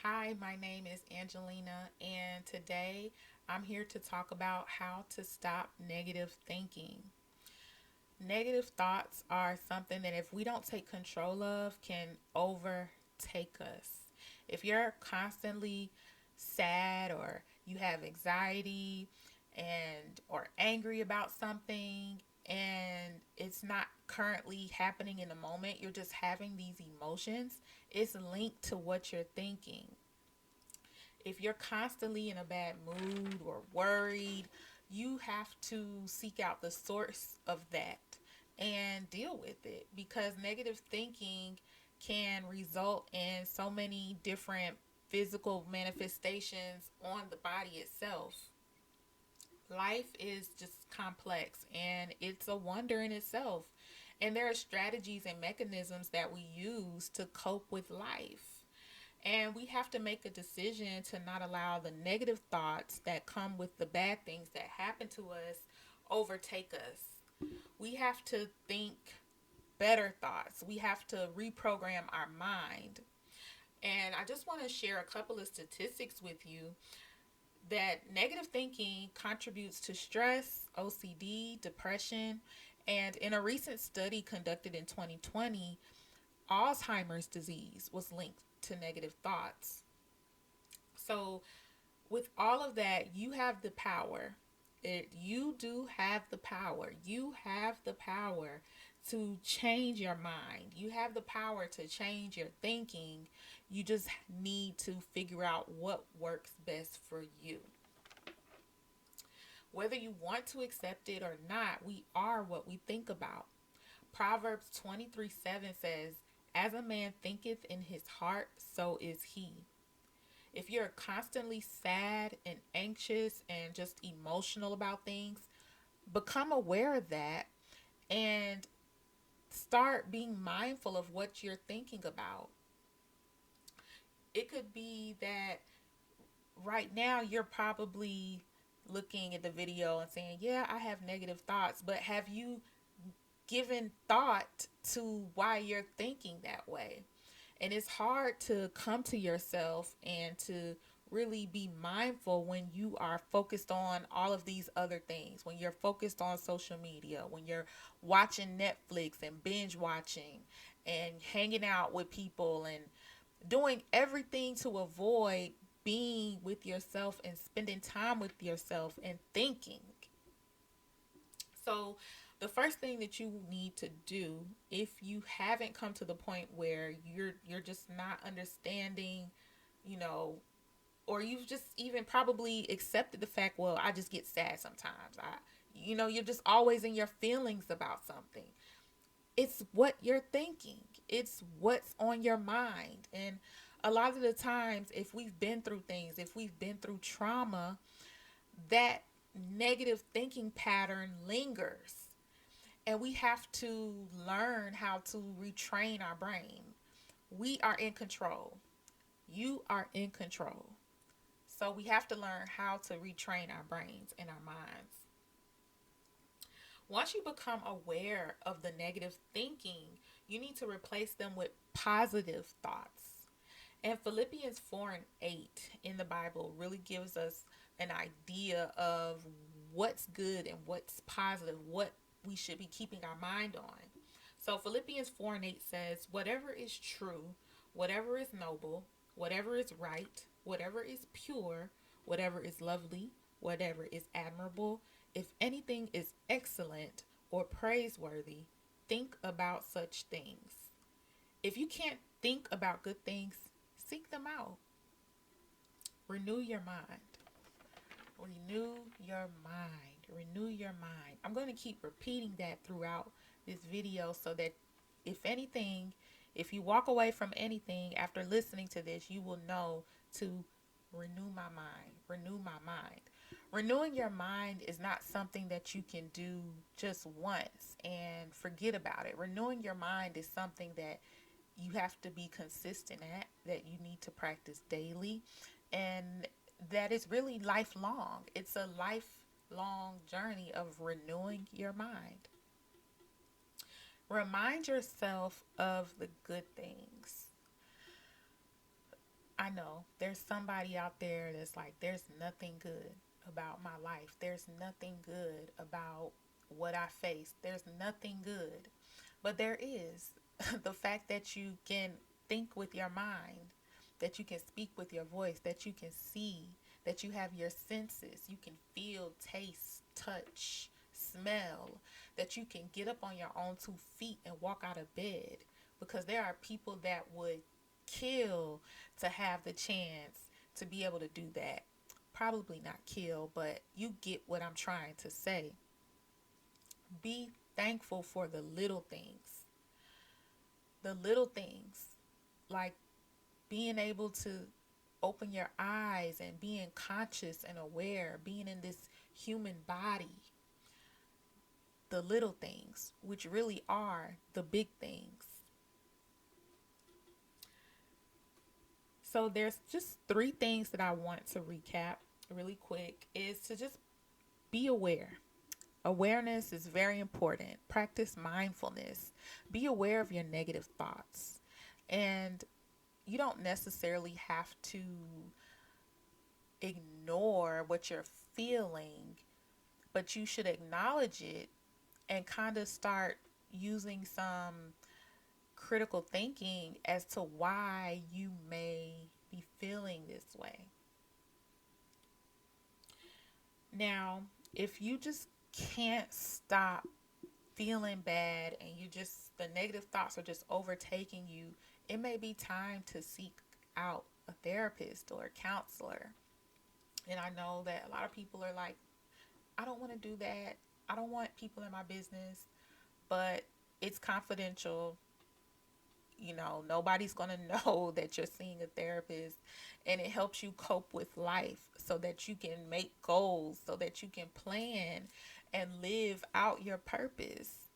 Hi, my name is Angelina, and today I'm here to talk about how to stop negative thinking. Negative thoughts are something that, if we don't take control of, can overtake us. If you're constantly sad or you have anxiety and or angry about something and it's not currently happening in the moment, you're just having these emotions, it's linked to what you're thinking. If you're constantly in a bad mood or worried, you have to seek out the source of that and deal with it, because negative thinking can result in so many different physical manifestations on the body itself. Life is just complex and it's a wonder in itself. And there are strategies and mechanisms that we use to cope with life. And we have to make a decision to not allow the negative thoughts that come with the bad things that happen to us overtake us. We have to think better thoughts. We have to reprogram our mind. And I just want to share a couple of statistics with you that negative thinking contributes to stress, OCD, depression, and in a recent study conducted in 2020, Alzheimer's disease was linked to negative thoughts. So, with all of that, you have the power. You do have the power. You have the power to change your mind. You have the power to change your thinking. You just need to figure out what works best for you. Whether you want to accept it or not, we are what we think about. Proverbs 23:7 says, "As a man thinketh in his heart, so is he." If you're constantly sad and anxious and just emotional about things, become aware of that and start being mindful of what you're thinking about. It could be that right now you're probably looking at the video and saying, "Yeah, I have negative thoughts," but have you given thought to why you're thinking that way? And it's hard to come to yourself and to really be mindful when you are focused on all of these other things, when you're focused on social media, when you're watching Netflix and binge watching and hanging out with people and doing everything to avoid being with yourself and spending time with yourself and thinking. So, the first thing that you need to do, if you haven't come to the point where you're just not understanding, you know, or you've just even probably accepted the fact, well, I just get sad sometimes. You're just always in your feelings about something. It's what you're thinking. It's what's on your mind. And a lot of the times, if we've been through things, if we've been through trauma, that negative thinking pattern lingers. And we have to learn how to retrain our brain. We are in control. You are in control. So we have to learn how to retrain our brains and our minds. Once you become aware of the negative thinking, you need to replace them with positive thoughts. And Philippians 4 and 8 in the Bible really gives us an idea of what's good and what's positive, what we should be keeping our mind on. So Philippians 4 and 8 says, "Whatever is true, whatever is noble, whatever is right, whatever is pure, whatever is lovely, whatever is admirable, if anything is excellent or praiseworthy, think about such things." If you can't think about good things, seek them out. Renew your mind. Renew your mind. Renew your mind. I'm going to keep repeating that throughout this video so that if anything, if you walk away from anything after listening to this, you will know to renew my mind. Renew my mind. Renewing your mind is not something that you can do just once and forget about it. Renewing your mind is something that you have to be consistent at, that you need to practice daily, and that is really lifelong. It's a lifelong journey of renewing your mind. Remind yourself of the good things. I I know there's somebody out there that's like, there's nothing good about my life. There's nothing good about what I face. There's nothing good. But there is. The fact that you can think with your mind, that you can speak with your voice, that you can see, that you have your senses, you can feel, taste, touch, smell, that you can get up on your own 2 feet and walk out of bed. Because there are people that would kill to have the chance to be able to do that. Probably not kill, but you get what I'm trying to say. Be thankful for the little things. The little things, like being able to open your eyes and being conscious and aware, being in this human body. The little things, which really are the big things. So there's just 3 things that I want to recap really quick, is to just be aware. Awareness is very important. Practice mindfulness. Be aware of your negative thoughts. And you don't necessarily have to ignore what you're feeling, but you should acknowledge it and kind of start using some critical thinking as to why you may be feeling this way. Now, if you just can't stop feeling bad and the negative thoughts are just overtaking you, it may be time to seek out a therapist or a counselor. And I know that a lot of people are like, I don't want to do that. I don't want people in my business, but it's confidential. Nobody's going to know that you're seeing a therapist, and it helps you cope with life so that you can make goals, so that you can plan and live out your purpose.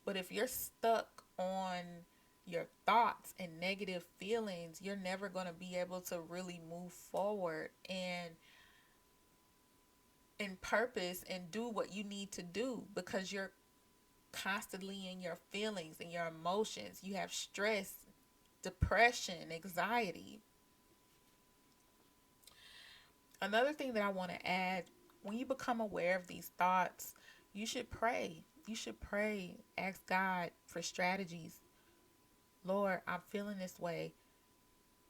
But if you're stuck on your thoughts and negative feelings, you're never going to be able to really move forward and in purpose and do what you need to do, because you're constantly in your feelings and your emotions. You have stress, depression, anxiety. Another thing that I want to add, when you become aware of these thoughts, you should pray. You should pray, ask God for strategies. Lord, I'm feeling this way.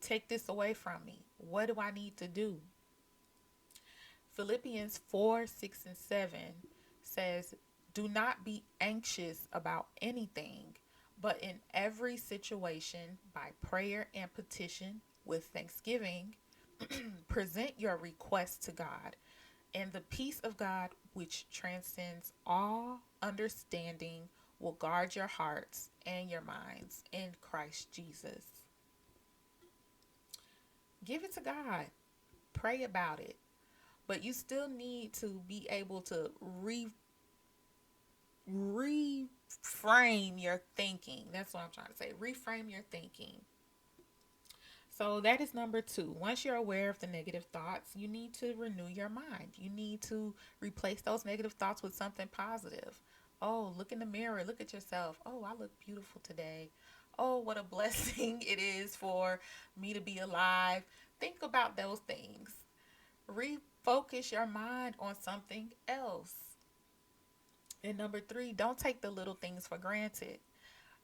Take this away from me. What do I need to do? Philippians 4:6-7 says, do not be anxious about anything, but in every situation, by prayer and petition with thanksgiving, present your requests to God, and the peace of God, which transcends all understanding, will guard your hearts and your minds in Christ Jesus. Give it to God. Pray about it. But you still need to be able to reframe your thinking. That's what I'm trying to say. Reframe your thinking. So that is number 2. Once you're aware of the negative thoughts, you need to renew your mind. You need to replace those negative thoughts with something positive. Oh, look in the mirror. Look at yourself. Oh, I look beautiful today. Oh, what a blessing it is for me to be alive. Think about those things. Refocus your mind on something else. And number 3, don't take the little things for granted.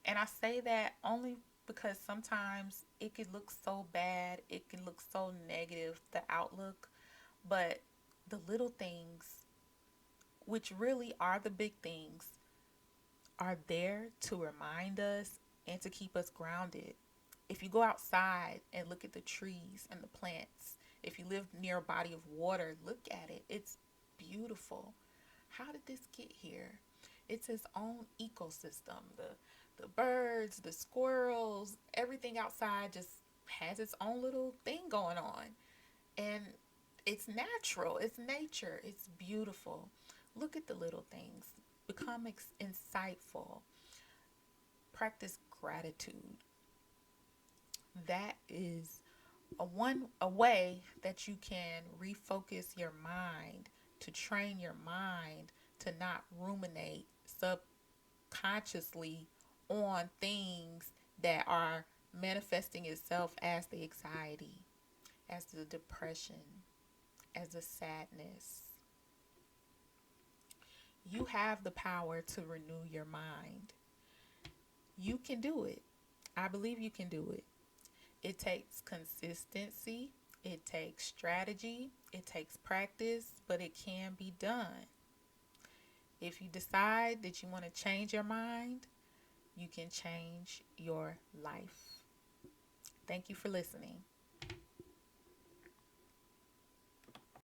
And I say that only because sometimes it can look so bad, it can look so negative, the outlook. But the little things, which really are the big things, are there to remind us and to keep us grounded. If you go outside and look at the trees and the plants, if you live near a body of water, look at it. It's beautiful. How did this get here? It's its own ecosystem. The birds, the squirrels, everything outside just has its own little thing going on. And it's natural. It's nature. It's beautiful. Look at the little things. Become insightful. Practice gratitude. That is a way that you can refocus your mind, to train your mind to not ruminate subconsciously on things that are manifesting itself as the anxiety. as the depression, as the sadness. You have the power to renew your mind. You can do it. I believe you can do it. It takes consistency, it takes strategy, it takes practice, but it can be done. If you decide that you want to change your mind, you can change your life. Thank you for listening.